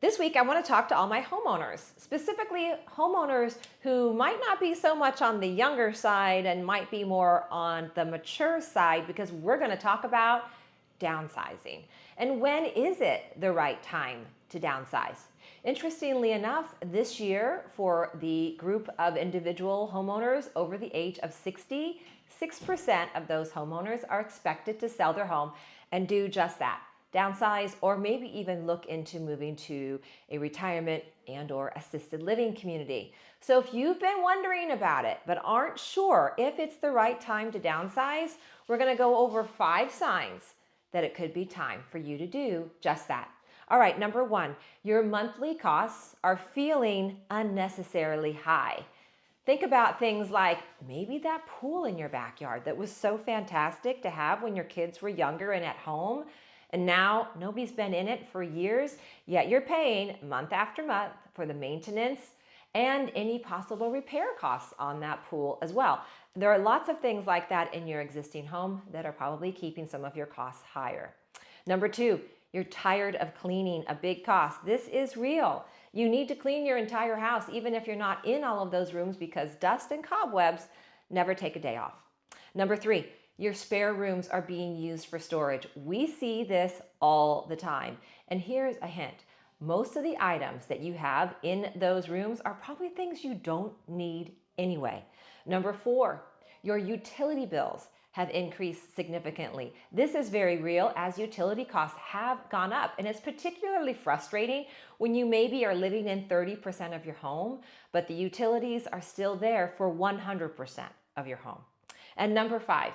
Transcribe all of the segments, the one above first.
This week, I want to talk to all my homeowners, specifically homeowners who might not be so much on the younger side and might be more on the mature side, because we're going to talk about downsizing. And when is it the right time to downsize? Interestingly enough, this year for the group of individual homeowners over the age of 60, 6% of those homeowners are expected to sell their home and do just that. Downsize, or maybe even look into moving to a retirement and or assisted living community. So if you've been wondering about it but aren't sure if it's the right time to downsize, we're going to go over 5 signs that it could be time for you to do just that. All right, number 1, your monthly costs are feeling unnecessarily high. Think about things like maybe that pool in your backyard that was so fantastic to have when your kids were younger and at home. And now nobody's been in it for years, yet you're paying month after month for the maintenance and any possible repair costs on that pool as well. There are lots of things like that in your existing home that are probably keeping some of your costs higher. Number 2, you're tired of cleaning, a big cost. This is real. You need to clean your entire house, even if you're not in all of those rooms, because dust and cobwebs never take a day off. Number 3, your spare rooms are being used for storage. We see this all the time. And here's a hint. Most of the items that you have in those rooms are probably things you don't need anyway. Number 4, your utility bills have increased significantly. This is very real, as utility costs have gone up. And it's particularly frustrating when you maybe are living in 30% of your home, but the utilities are still there for 100% of your home. And number 5,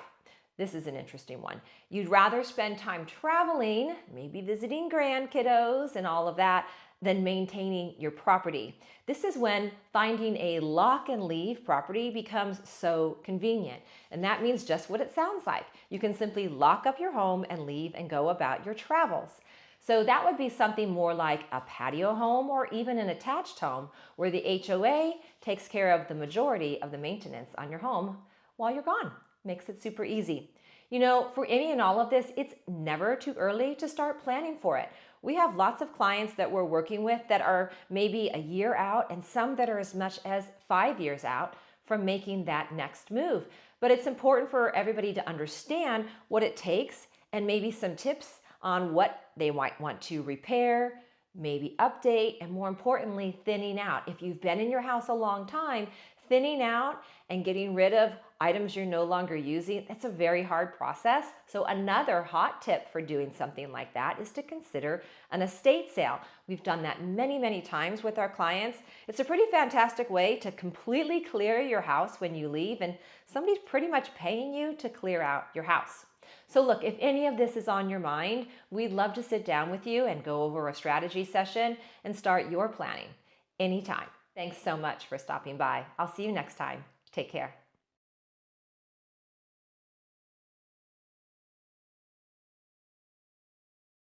this is an interesting one. You'd rather spend time traveling, maybe visiting grandkiddos and all of that, than maintaining your property. This is when finding a lock and leave property becomes so convenient. And that means just what it sounds like. You can simply lock up your home and leave and go about your travels. So that would be something more like a patio home or even an attached home where the HOA takes care of the majority of the maintenance on your home while you're gone. Makes it super easy. You know, for any and all of this, it's never too early to start planning for it. We have lots of clients that we're working with that are maybe a year out, and some that are as much as 5 years out from making that next move. But it's important for everybody to understand what it takes and maybe some tips on what they might want to repair, maybe update, and more importantly, thinning out. If you've been in your house a long time, thinning out and getting rid of items you're no longer using, it's a very hard process. So another hot tip for doing something like that is to consider an estate sale. We've done that many, many times with our clients. It's a pretty fantastic way to completely clear your house when you leave, and somebody's pretty much paying you to clear out your house. So look, if any of this is on your mind, we'd love to sit down with you and go over a strategy session and start your planning anytime. Thanks so much for stopping by. I'll see you next time. Take care.